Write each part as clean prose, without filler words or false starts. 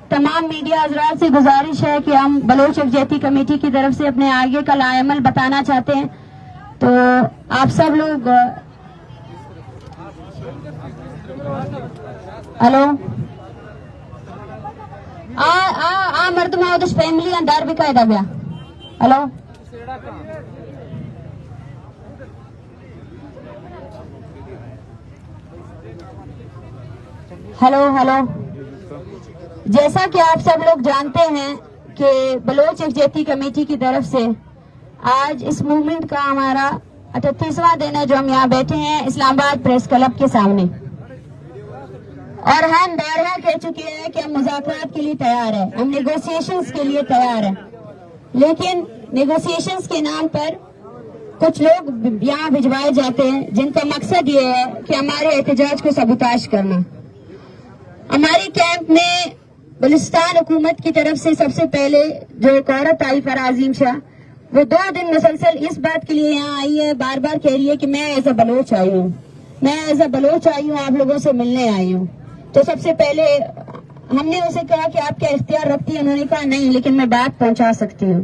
تمام میڈیا حضرات سے گزارش ہے کہ ہم بلوچ یکجہتی کمیٹی کی طرف سے اپنے آگے کا لائحہ عمل بتانا چاہتے ہیں، تو آپ سب لوگ ہلو مردم آؤدش فیملی اندار بھی قاعدہ بیا ہلو ہلو ہلو جیسا کہ آپ سب لوگ جانتے ہیں کہ بلوچ یکجہتی کمیٹی کی طرف سے آج اس موومنٹ کا ہمارا 38واں دن ہے جو ہم یہاں بیٹھے ہیں اسلام آباد پریس کلب کے سامنے، اور ہم بارہا کہہ چکے ہیں کہ ہم مذاکرات کے لیے تیار ہیں، ہم نیگوسیشنز کے لیے تیار ہیں، لیکن نیگوسیشنز کے نام پر کچھ لوگ یہاں بھجوائے جاتے ہیں جن کا مقصد یہ ہے کہ ہمارے احتجاج کو سبوتاش کرنا۔ ہماری کیمپ میں بلوچستان حکومت کی طرف سے سب سے پہلے جو ایک عورت آئی فرازیم شاہ، وہ 2 دن مسلسل اس بات کے لیے یہاں آئی ہے، بار بار کہہ رہی ہے کہ میں ایز اے بلوچ آئی ہوں، میں ایز اے بلوچ آئی ہوں، آپ لوگوں سے ملنے آئی ہوں۔ تو سب سے پہلے ہم نے اسے کہا کہ آپ کیا اختیار رکھتی ہیں، انہوں نے کہا نہیں لیکن میں بات پہنچا سکتی ہوں۔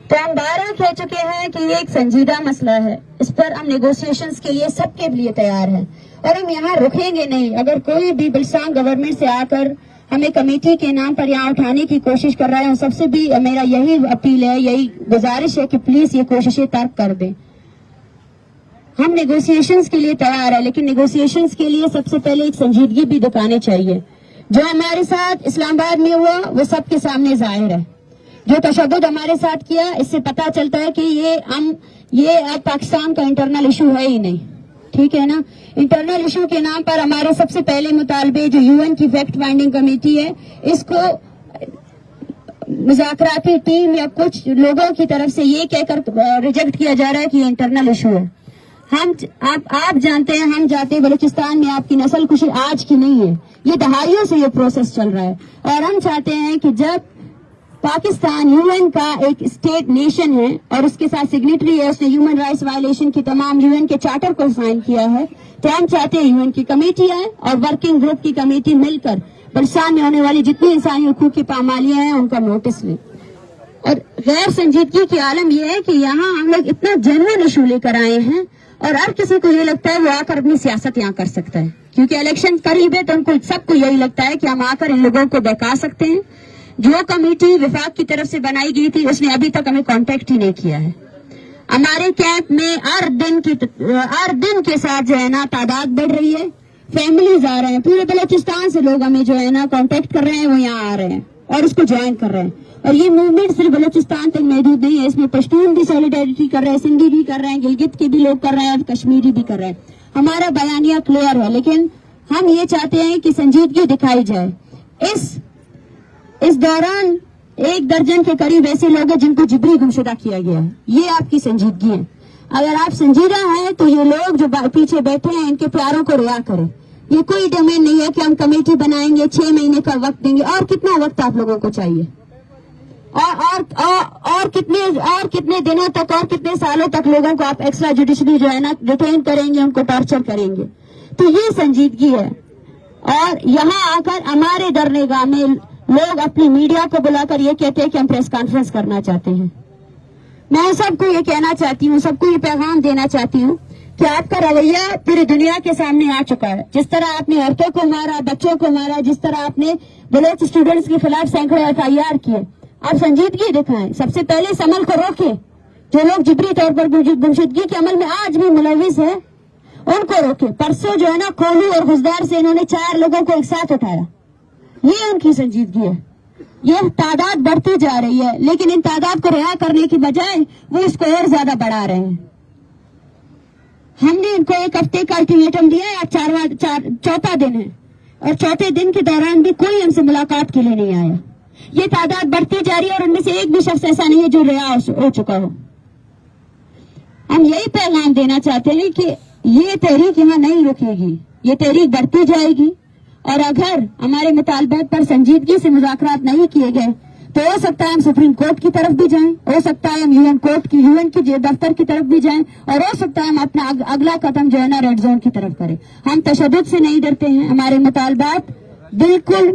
تو ہم بارہا کہہ چکے ہیں کہ یہ ایک سنجیدہ مسئلہ ہے، اس پر ہم نیگوسیشنز کے لیے سب کے لیے تیار ہیں، اور ہم یہاں رکیں گے نہیں۔ اگر کوئی بھی بلوچستان گورنمنٹ سے آ کر ہمیں کمیٹی کے نام پر یہاں اٹھانے کی کوشش کر رہا ہے، سب سے بھی میرا یہی اپیل ہے، یہی گزارش ہے کہ پلیز یہ کوششیں ترک کر دیں۔ ہم نیگوسیشنز کے لیے تیار ہیں، لیکن نیگوسیشنز کے لیے سب سے پہلے ایک سنجیدگی بھی دکھانی چاہیے۔ جو ہمارے ساتھ اسلام آباد میں ہوا وہ سب کے سامنے ظاہر ہے، جو تشدد ہمارے ساتھ کیا اس سے پتہ چلتا ہے کہ یہ اب پاکستان کا انٹرنل ایشو ہے ہی نہیں، ٹھیک ہے نا۔ انٹرنل ایشو کے نام پر ہمارے سب سے پہلے مطالبے جو UN کی فیکٹ فائنڈنگ کمیٹی ہے، اس کو مذاکراتی ٹیم یا کچھ لوگوں کی طرف سے یہ کہہ کر ریجیکٹ کیا جا رہا ہے کہ یہ انٹرنل ایشو ہے۔ آپ جانتے ہیں، ہم جاتے ہیں بلوچستان میں آپ کی نسل کشی آج کی نہیں ہے، یہ دہائیوں سے یہ پروسیس چل رہا ہے، اور ہم چاہتے ہیں کہ جب پاکستان UN کا ایک اسٹیٹ نیشن ہے اور اس کے ساتھ سگنیٹری ہے، اس نے ہیومن رائٹس وائلیشن کی تمام UN کے چارٹر کو سائن کیا ہے، تو ہم چاہتے ہیں UN کی کمیٹی آئے اور ورکنگ گروپ کی کمیٹی مل کر بلوچستان میں ہونے والی جتنی انسانی حقوق کی پامالیاں ہیں ان کا نوٹس لیں۔ اور غیر سنجیدگی کی عالم یہ ہے کہ یہاں ہم لوگ اتنا جنون ایشو لے کر آئے ہیں، اور ہر کسی کو یہ لگتا ہے وہ آ کر اپنی سیاست یہاں کر سکتا ہے، کیونکہ الیکشن قریب ہے تو ان کو سب کو یہی لگتا ہے کہ ہم آ کر ان لوگوں کو بہکا سکتے ہیں۔ جو کمیٹی وفاق کی طرف سے بنائی گئی تھی اس نے ابھی تک ہمیں کانٹیکٹ ہی نہیں کیا ہے۔ ہمارے کیمپ میں ہر دن کے ساتھ جو ہے نا تعداد بڑھ رہی ہے، فیملیز آ رہے ہیں، پورے بلوچستان سے لوگ ہمیں جو ہے نا کانٹیکٹ کر رہے ہیں، وہ یہاں آ رہے ہیں اور اس کو جوائن کر رہے ہیں۔ اور یہ موومنٹ صرف بلوچستان تک محدود نہیں ہے، اس میں پشتون بھی سولیڈیرٹی کر رہے ہیں، سندھی بھی کر رہے ہیں، گلگت کے بھی لوگ کر رہے ہیں، اور کشمیری بھی کر رہے ہیں۔ ہمارا بیانیہ کلیئر ہے، لیکن ہم یہ چاہتے ہیں کہ سنجیدگی دکھائی جائے۔ اس دوران 1 درجن کے قریب ایسے لوگ ہیں جن کو جبری گمشدہ کیا گیا ہے، یہ آپ کی سنجیدگی ہے۔ اگر آپ سنجیدہ ہیں تو یہ لوگ جو پیچھے بیٹھے ہیں ان کے پیاروں کو رعا کریں۔ یہ کوئی ڈومین نہیں ہے کہ ہم کمیٹی بنائیں گے، 6 مہینے کا وقت دیں گے، اور کتنا وقت آپ لوگوں کو چاہیے، اور کتنے دنوں تک اور کتنے سالوں تک لوگوں کو آپ ایکسٹرا جوڈیشلی جو ہے نا ڈیٹین کریں گے، ان کو ٹارچر کریں گے؟ تو یہ سنجیدگی ہے۔ اور یہاں آ کر ہمارے درنگاہ میں لوگ اپنی میڈیا کو بلا کر یہ کہتے ہیں کہ ہم پریس کانفرنس کرنا چاہتے ہیں۔ میں سب کو یہ کہنا چاہتی ہوں، سب کو یہ پیغام دینا چاہتی ہوں کہ آپ کا رویہ پوری دنیا کے سامنے آ چکا ہے۔ جس طرح آپ نے عورتوں کو مارا، بچوں کو مارا، جس طرح آپ نے بلوچ اسٹوڈنٹس کے خلاف سینکڑوں FIR کیے، آپ سنجیدگی دکھائیں۔ سب سے پہلے اس عمل کو روکیں، جو لوگ جبری طور پر گمشدگی کے عمل میں آج بھی ملوث ہیں ان کو روکیں۔ پرسوں جو ہے نا کولو اور غزدار سے انہوں نے 4 لوگوں کو ایک ساتھ اٹھایا، یہ ان کی سنجیدگی ہے۔ یہ تعداد بڑھتی جا رہی ہے، لیکن ان تعداد کو رہا کرنے کی بجائے وہ اس کو اور زیادہ بڑھا رہے ہیں۔ ہم نے ان کو 1 ہفتے کا الٹیمیٹم دیا ہے، آج 4واں دن ہے، اور 4تھے دن کے دوران بھی کوئی ہم سے ملاقات کے لیے نہیں آیا۔ یہ تعداد بڑھتی جا رہی ہے، اور ان میں سے ایک بھی شخص ایسا نہیں ہے جو رہا ہو چکا ہو۔ ہم یہی پیغام دینا چاہتے ہیں کہ یہ تحریک یہاں نہیں رکے گی، یہ تحریک بڑھتی جائے گی، اور اگر ہمارے مطالبات پر سنجیدگی سے مذاکرات نہیں کیے گئے تو ہو سکتا ہے ہم سپریم کورٹ کی طرف بھی جائیں، ہو سکتا ہے ہم UN کی دفتر کی طرف بھی جائیں، اور ہو سکتا ہے ہم اپنا اگلا قدم جو ہے نا ریڈ زون کی طرف کریں۔ ہم تشدد سے نہیں ڈرتے ہیں، ہمارے مطالبات بالکل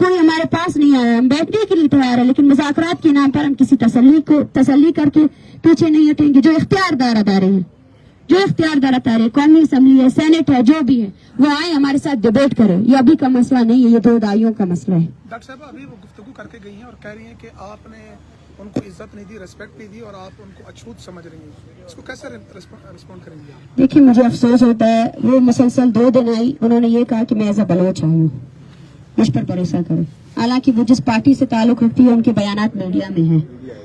کوئی ہمارے پاس نہیں آیا، ہم بیٹھنے کے لیے تیار ہے، لیکن مذاکرات کے نام پر ہم کسی تسلی کر کے پیچھے نہیں ہٹیں گے. جو اختیار ادارے ہیں، جو اختیار ادارے، قومی اسمبلی ہے، سینٹ ہے، جو بھی ہے، وہ آئے ہمارے ساتھ ڈیبیٹ کرے. یہ ابھی کا مسئلہ نہیں ہے، یہ 2 دہائیوں کا مسئلہ ہے. ڈاکٹر صاحب ابھی وہ گفتگو کر کے گئی ہیں اور کہہ رہی ہیں کہ آپ نے ان کو عزت نہیں دی، ریسپیکٹ نہیں دی اور آپ ان کو اچھوت سمجھ رہی ہیں. اس کو کیسے ریسپونڈ کریں گے؟ دیکھیے مجھے افسوس ہوتا ہے، وہ مسلسل 2 دن آئی، انہوں نے یہ کہا کہ میں ایز اے بلوچ آئی ہوں. مجھ پر بھروسہ کریں. حالانکہ وہ جس پارٹی سے تعلق رکھتی ہے ان کے بیانات میڈیا میں ہیں.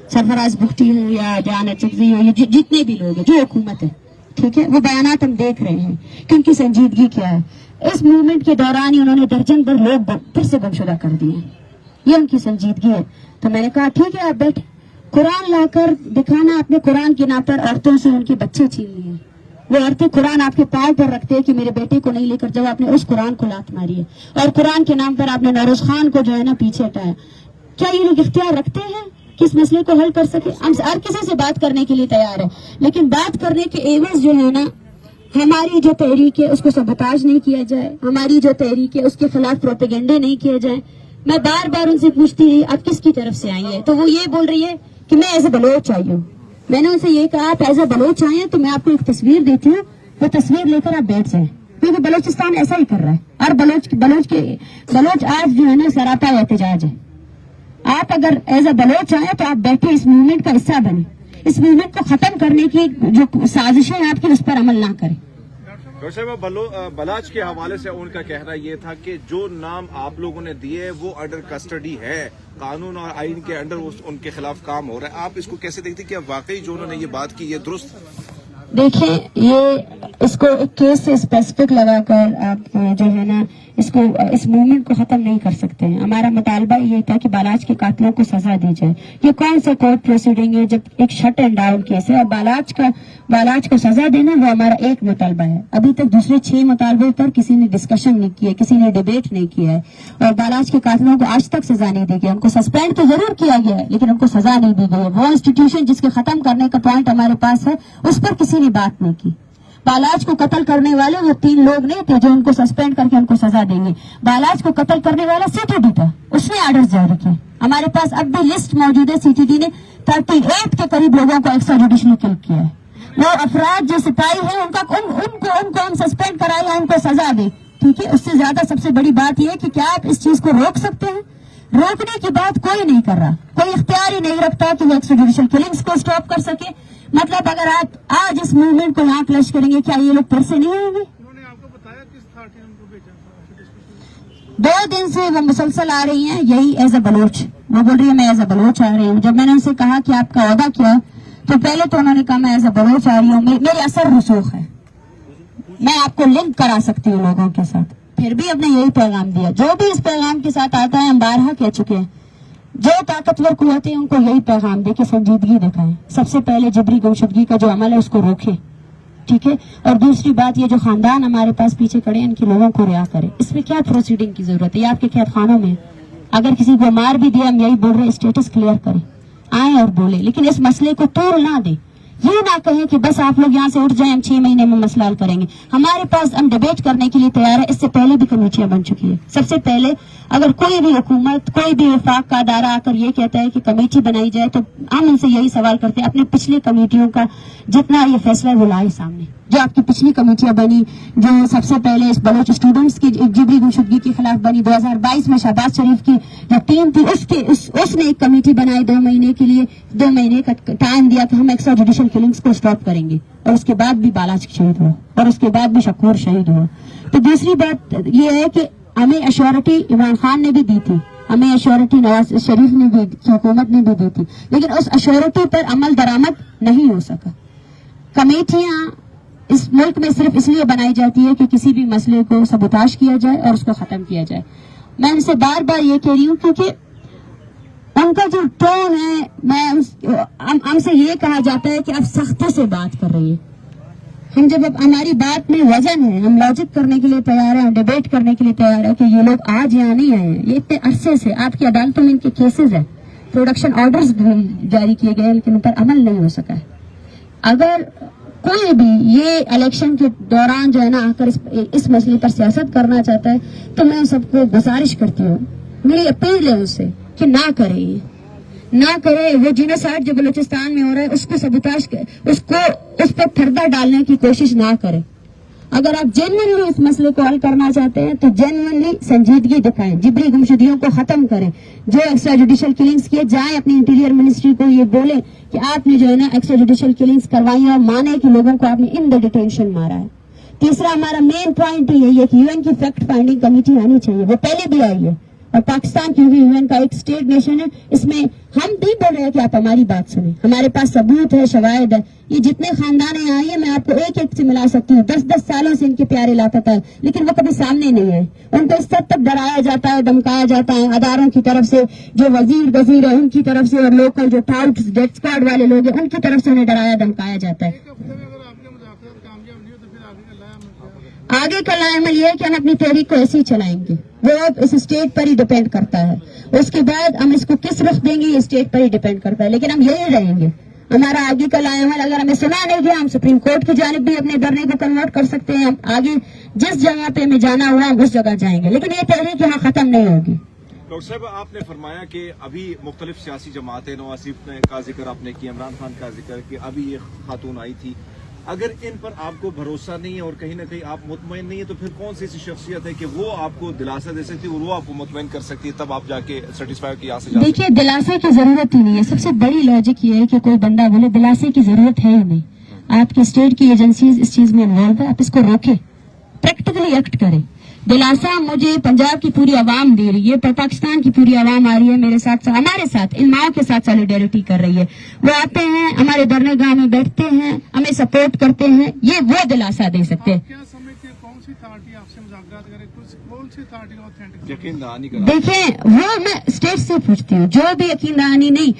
سرفراز بگٹی ہوں یا جان اچکزی ہو، یہ جتنے بھی لوگ ہیں، جو حکومت ہے، ٹھیک ہے، وہ بیانات ہم دیکھ رہے ہیں کہ ان کی سنجیدگی کیا ہے. اس موومنٹ کے دوران ہی انہوں نے درجن پر لوگ پھر سے گمشدہ کر دیے. یہ ان کی سنجیدگی ہے. تو میں نے کہا ٹھیک ہے آپ بیٹھے. قرآن لا کر دکھانا، اپنے قرآن کے نام پر عورتوں سے ان کے بچے چھین لیے. وہ عورتیں قرآن آپ کے پاؤں پر رکھتے ہیں کہ میرے بیٹے کو نہیں لے کر جب آپ نے اس قرآن کو لات ماری ہے، اور قرآن کے نام پر آپ نے نوروز خان کو جو ہے نا پیچھے ہٹایا. کیا یہ لوگ اختیار رکھتے ہیں کہ اس مسئلے کو حل کر سکے؟ ہم ہر کسی سے بات کرنے کے لیے تیار ہیں، لیکن بات کرنے کے ایوز جو ہے نا، ہماری جو تحریک ہے اس کو سبوتاج نہیں کیا جائے، ہماری جو تحریک ہے اس کے خلاف پروپیگنڈے نہیں کیے جائیں. میں بار بار ان سے پوچھتی رہی آپ کس کی طرف سے آئی ہے، تو وہ یہ بول رہی ہے کہ میں ایز اے بلوچ آئی ہوں. میں نے ان سے یہ کہا آپ ایز اے بلوچ آئے ہیں تو میں آپ کو ایک تصویر دیتی ہوں، وہ تصویر لے کر آپ بیٹھ جائیں، کیونکہ بلوچستان ایسا ہی کر رہا ہے. اور بلوچ آج جو ہے نا سراپا احتجاج ہے. آپ اگر ایز اے بلوچ آئے تو آپ بیٹھے اس موومنٹ کا حصہ بنے. اس موومنٹ کو ختم کرنے کی جو سازشیں آپ کی اس پر عمل نہ کریں. ڈاکٹر صاحب بلاچ کے حوالے سے ان کا کہنا یہ تھا کہ جو نام آپ لوگوں نے دیے وہ انڈر کسٹڈی ہے، قانون اور آئین کے انڈر ان کے خلاف کام ہو رہا ہے. آپ اس کو کیسے دیکھتے ہیں کہ واقعی جو انہوں نے یہ بات کی یہ درست؟ دیکھیں، یہ اس کو ایک کیس سے اسپیسیفک لگا کر آپ جو ہے نا اس موومنٹ کو ختم نہیں کر سکتے ہیں. ہمارا مطالبہ یہ تھا کہ بالاچ کے قاتلوں کو سزا دی جائے. یہ کون سا کورٹ پروسیڈنگ ہے جب ایک شٹ اینڈ ڈاؤن کیس ہے، اور بالاچ کو سزا دینا وہ ہمارا ایک مطالبہ ہے. ابھی تک دوسرے 6 مطالبے پر کسی نے ڈسکشن نہیں کیا، کسی نے ڈیبیٹ نہیں کیا ہے، اور بالاچ کے قاتلوں کو آج تک سزا نہیں دی گئی. ان کو سسپینڈ تو ضرور کیا گیا ہے لیکن ان کو سزا نہیں دی گئی ہے. وہ انسٹیٹیوشن جس کے ختم کرنے کا پوائنٹ ہمارے پاس ہے اس پر کسی نے بات نہیں کی. بالاچ کو قتل کرنے والے وہ 3 لوگ نہیں تھے جو ان کو سسپینڈ کر کے ان کو سزا دیں گے. بالاچ کو قتل کرنے والا CTD تھا، اس نے آرڈر جاری کیے. ہمارے پاس اب بھی لسٹ موجود ہے. CTD نے 38 کے قریب لوگوں کو ایکسٹرا جوڈیشلی کل کیا ہے. وہ افراد جو سپاہی ہیں ان کو ہم سسپینڈ کرائے یا ان کو سزا دیں، ٹھیک ہے. اس سے زیادہ سب سے بڑی بات یہ ہے کہ کیا آپ اس چیز کو روک سکتے ہیں؟ روکنے کی بات کوئی نہیں کر رہا، کوئی اختیار ہی نہیں رکھتا کہ وہ ایکسٹرا جوڈیشل کلنگز کو اسٹاپ کر سکے. مطلب اگر آپ آج اس موومنٹ کو یہاں کلش کریں گے، کیا یہ لوگ پھر سے نہیں آئیں گے؟ انہوں نے آپ کو بتایا کس اتھارٹی نے ان کو بھیجا؟ 2 دن سے وہ مسلسل آ رہی ہیں یہی ایز اے بلوچ. وہ بول رہی ہے میں ایز اے بلوچ آ رہی ہوں. جب میں نے ان سے کہا کہ آپ کا عہدہ کیا، تو پہلے تو انہوں نے کہا میں ایز اے بلوچ آ رہی ہوں، میرے اثر رسوخ ہے، میں آپ کو لنک کرا سکتی ہوں لوگوں کے ساتھ. پھر بھی اب نے یہی پیغام دیا. جو بھی اس پیغام کے ساتھ آتا ہے، ہم بارہا کہہ چکے ہیں، جو طاقتور قوتیں ان کو یہی پیغام دے کہ سنجیدگی دکھائیں. سب سے پہلے جبری گمشدگی کا جو عمل ہے اس کو روکیں، ٹھیک ہے. اور دوسری بات، یہ جو خاندان ہمارے پاس پیچھے کھڑے ہیں ان کے لوگوں کو رہا کریں. اس میں کیا پروسیڈنگ کی ضرورت ہے؟ یہ آپ کے قید خانوں میں اگر کسی کو مار بھی دیا، ہم یہی بول رہے ہیں اسٹیٹس کلیئر کریں، آئیں اور بولیں، لیکن اس مسئلے کو توڑ نہ دیں. یہ نہ کہیں کہ بس آپ لوگ یہاں سے اٹھ جائیں، ہم 6 مہینے میں مسئلہ حل کریں گے. ہمارے پاس ہم ڈیبیٹ کرنے کے لیے تیار ہے. اس سے پہلے بھی کمیٹیاں بن چکی ہے. سب سے پہلے اگر کوئی بھی حکومت، کوئی بھی وفاق کا ادارہ آ کر یہ کہتا ہے کہ کمیٹی بنائی جائے، تو ہم ان سے یہی سوال کرتے ہیں اپنے پچھلی کمیٹیوں کا جتنا یہ فیصلہ وہ لائے سامنے. جو آپ کی پچھلی کمیٹیاں بنی، جو سب سے پہلے اس بلوچ اسٹوڈنٹس کی جبری گمشدگی کے خلاف بنی 2022 میں، شہباز شریف کی جو ٹیم تھی اس نے ایک کمیٹی بنائی 2 مہینے کے لیے، 2 مہینے کا ٹائم دیا کہ ہم ایکسٹرا جوڈیشل کلنگز کو اسٹاپ کریں گے، اور اس کے بعد بھی بالاچ شہید ہوا، اور اس کے بعد بھی شکور شہید ہوا. تو دوسری بات یہ ہے کہ ہمیں ایشورٹی عمران خان نے بھی دی تھی، ہمیں ایشورٹی نواز شریف نے بھی، حکومت نے بھی دی تھی، لیکن اس ایشورٹی پر عمل درآمد نہیں ہو سکا. کمیٹیاں اس ملک میں صرف اس لیے بنائی جاتی ہے کہ کسی بھی مسئلے کو سبوتاش کیا جائے اور اس کو ختم کیا جائے. میں ان سے بار بار یہ کہہ رہی ہوں کیونکہ ان کا جو ٹون ہے، ہم سے یہ کہا جاتا ہے کہ آپ سختی سے بات کر رہی ہے. ہم جب اب ہماری بات میں وزن ہے، ہم لاجک کرنے کے لیے تیار ہیں، ہم ڈیبیٹ کرنے کے لیے تیار ہیں کہ یہ لوگ آج یہاں نہیں آئے ہیں، یہ اتنے عرصے سے آپ کی عدالتوں میں ان کے کیسز ہیں، پروڈکشن آرڈرز جاری کیے گئے لیکن ان پر عمل نہیں ہو سکا ہے. اگر کوئی بھی یہ الیکشن کے دوران جو ہے نا آ کر اس مسئلے پر سیاست کرنا چاہتا ہے، تو میں سب کو گزارش کرتی ہوں میری اپیل ہے اسے کہ نہ کرے، یہ نہ کرے. وہ جینوسائیڈ جو بلوچستان میں ہو رہا ہے اس کو سبوتاش، اس پر پردہ ڈالنے کی کوشش نہ کرے. اگر آپ جینوئنلی اس مسئلے کو حل کرنا چاہتے ہیں تو جینوئنلی سنجیدگی دکھائیں، جبری گمشدگیوں کو ختم کریں. جو ایکسٹرا جوڈیشل کلنگز کیے جائیں، اپنی انٹیریئر منسٹری کو یہ بولیں کہ آپ نے جو ہے نا ایکسٹرا جوڈیشل کلنگز کروائی اور مانے کہ لوگوں کو آپ نے ان دا ڈیٹینشن مارا ہے. تیسرا ہمارا مین پوائنٹ یہی ہے کہ یو این کی فیکٹ فائنڈنگ کمیٹی آنی چاہیے. وہ پہلے بھی آئی ہے اور پاکستان کیونکہ یو این کا ایک اسٹیٹ نیشن ہے، اس میں ہم بھی بول رہے ہیں کہ آپ ہماری بات سنیں. ہمارے پاس ثبوت ہے، شواہد ہے. یہ جتنے خاندان آئی ہیں میں آپ کو ایک ایک سے ملا سکتی ہوں. 10 سالوں سے ان کے پیارے لاپتہ ہیں لیکن وہ کبھی سامنے نہیں آئے. ان کو اس حد تک ڈرایا جاتا ہے، دھمکایا جاتا ہے اداروں کی طرف سے، جو وزیر ہے ان کی طرف سے، اور لوکل جو ٹاؤٹ ڈیتھ اسکواڈ والے لوگ ہیں ان کی طرف سے انہیں ڈرایا دھمکایا جاتا ہے. آگے کا عمل یہ ہے کہ ہم اپنی تحریک کو ایسے ہی چلائیں گے. وہ اب اس اسٹیٹ پر ہی ڈیپینڈ کرتا ہے. اس کے بعد ہم اس کو کس رخ دیں گے یہ اسٹیٹ پر ہی ڈیپینڈ کرتا ہے. لیکن ہم یہی رہیں گے. ہمارا آگے کا عمل اگر ہمیں سنا نہیں گیا، ہم سپریم کورٹ کی جانب بھی اپنے دھرنے کو کنورٹ کر سکتے ہیں. ہم آگے جس جگہ پہ ہمیں جانا ہوا ہم اس جگہ جائیں گے، لیکن یہ تحریک یہاں ختم نہیں ہوگی. ڈاکٹر صاحب آپ نے فرمایا کہ ابھی مختلف سیاسی جماعتیں، نواز شریف کا ذکر آپ نے کیا، عمران خان کا ذکر کہ ابھی یہ خاتون آئی تھی. اگر ان پر آپ کو بھروسہ نہیں ہے اور کہیں نہ کہیں آپ مطمئن نہیں ہے تو پھر کون سی ایسی شخصیت ہے کہ وہ آپ کو دلاسا دے سکتی ہے اور وہ آپ کو مطمئن کر سکتی ہے، تب آپ جا کے سیٹسفائی کی آس. دیکھیے دلاسے کی ضرورت ہی نہیں ہے. سب سے بڑی لاجک یہ ہے کہ کوئی بندہ بولے دلاسے کی ضرورت ہے ہی نہیں. آپ کے اسٹیٹ کی ایجنسیز اس چیز میں انوالو ہے، آپ اس کو روکیں، پریکٹیکلی ایکٹ کریں. دلاسا مجھے پنجاب کی پوری عوام دے رہی ہے، پاکستان کی پوری عوام آ رہی ہے میرے ساتھ، ہمارے ساتھ، ان ماؤں کے ساتھ سالیڈیرٹی کر رہی ہے. وہ آتے ہیں ہمارے دھرنے گاہ میں بیٹھتے ہیں، ہمیں سپورٹ کرتے ہیں. یہ وہ دلاسا دے سکتے ہیں. یقین دہانی کرا. دیکھیں وہ میں اسٹیٹ سے پوچھتی ہوں، جو بھی یقین دہانی نہیں،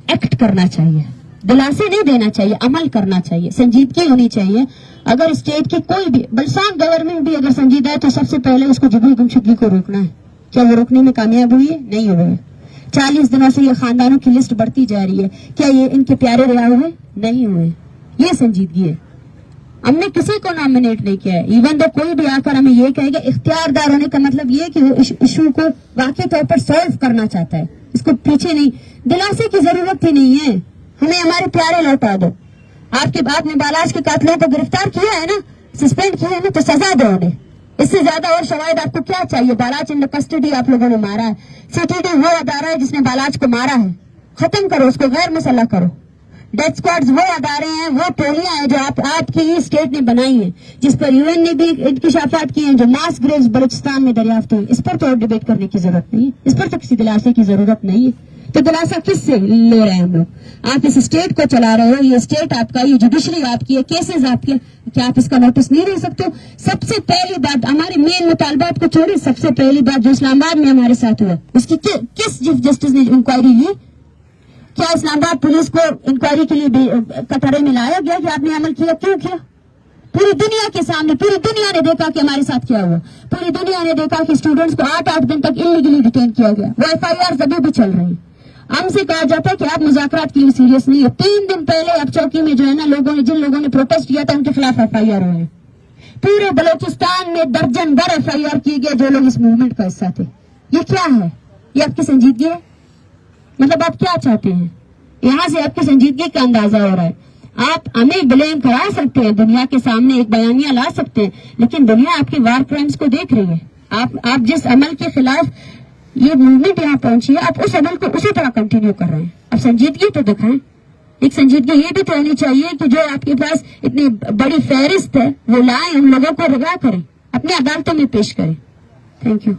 ایکٹ کرنا چاہیے، دلاسے نہیں دینا چاہیے، عمل کرنا چاہیے، سنجیدگی ہونی چاہیے. اگر اسٹیٹ کی کوئی بھی بلسان گورنمنٹ بھی اگر سنجیدہ ہے تو سب سے پہلے اس کو جبری گمشدگی کو روکنا ہے. کیا وہ روکنے میں کامیاب ہوئی ہے؟ نہیں ہوئی ہے. 40 دنوں سے یہ خاندانوں کی لسٹ بڑھتی جا رہی ہے. کیا یہ ان کے پیارے رہا ہوئے؟ نہیں ہوئے. یہ سنجیدگی ہے. ہم نے کسی کو نامنیٹ نہیں کیا ہے. ایون تو کوئی بھی آ کر ہمیں یہ کہے گا اختیار دار ہونے کا مطلب یہ کہ وہ ایشو کو واقعی طور پر سالو کرنا چاہتا ہے، اس کو پیچھے نہیں. دلاسے کی ضرورت ہی نہیں ہے. ہمیں ہمارے پیارے لوٹا دو. آپ کے بعد میں بالاج کے قاتلوں کو گرفتار کیا ہے نا، سسپینڈ کیا ہے نا، تو سزا دو انہیں. اس سے زیادہ اور شواہد آپ کو کیا چاہیے؟ بالاج ان کسٹڈی آپ لوگوں نے مارا ہے. CTD وہ ادارہ ہے جس نے بالاج کو مارا ہے، ختم کرو اس کو، غیر مسلح کرو. ڈیتھ اسکواڈز وہ ادارے ہیں، وہ ٹولیاں ہیں جو آپ کی اسٹیٹ نے بنائی ہیں، جس پر UN نے بھی انکشافات کیے ہیں، جو ماس گریوز بلوچستان میں دریافت ہوئی. اس پر تو ڈیبیٹ کرنے کی ضرورت نہیں ہے، اس پر تو کسی دلاسے کی ضرورت نہیں ہے. تو دلاسا کس سے لے رہے ہیں ہم لوگ؟ آپ اس اسٹیٹ کو چلا رہے ہو، یہ اسٹیٹ آپ کا، یہ جوڈیشری آپ کی ہے، کیسز آپ کے، کیا آپ اس کا نوٹس نہیں لے سکتے ہو؟ سب سے پہلی بات ہمارے مین مطالبات کو چھوڑے، سب سے پہلی بات جو اسلام آباد میں ہمارے ساتھ ہوا اس کی کس چیف جسٹس نے انکوائری لی؟ کیا اسلام آباد پولیس کو انکوائری کے لیے کٹہرے میں لایا گیا کہ آپ نے عمل کیا؟ کیوں کیا؟ پوری دنیا کے سامنے پوری دنیا نے دیکھا کہ ہمارے ساتھ کیا ہوا. پوری دنیا نے دیکھا کہ اسٹوڈنٹس کو 8 دن تک انلیگلی ڈیٹین کیا گیا. وہ FIR ابھی بھی چل رہی ہیں. ہم سے کہا جاتا ہے کہ آپ مذاکرات کے لیے سیریس نہیں ہے. 3 دن پہلے اب چوکی میں جو ہے نا جن لوگوں نے پروٹیسٹ کیا تھا ان کے خلاف FIR ہوئے. پورے بلوچستان میں درجن بھر FIR کیے گئے جو لوگ اس موومنٹ کا حصہ تھے. یہ کیا ہے؟ یہ آپ کی سنجیدگی ہے؟ مطلب آپ کیا چاہتے ہیں؟ یہاں سے آپ کی سنجیدگی کا اندازہ ہو رہا ہے. آپ ہمیں بلیم کرا سکتے ہیں، دنیا کے سامنے ایک بیانیہ لا سکتے ہیں، لیکن دنیا آپ کے وار کرائمز کو دیکھ رہی ہے. آپ جس عمل کے خلاف یہ موومنٹ یہاں پہنچی ہے، آپ اس عمل کو اسی طرح کنٹینیو کر رہے ہیں. اب سنجیدگی تو دکھائیں. ایک سنجیدگی یہ بھی تو ہونی چاہیے کہ جو آپ کے پاس اتنی بڑی فہرست ہے وہ لائیں، ہم لوگوں کو رہا کریں، اپنی عدالتوں میں پیش کریں. Thank you.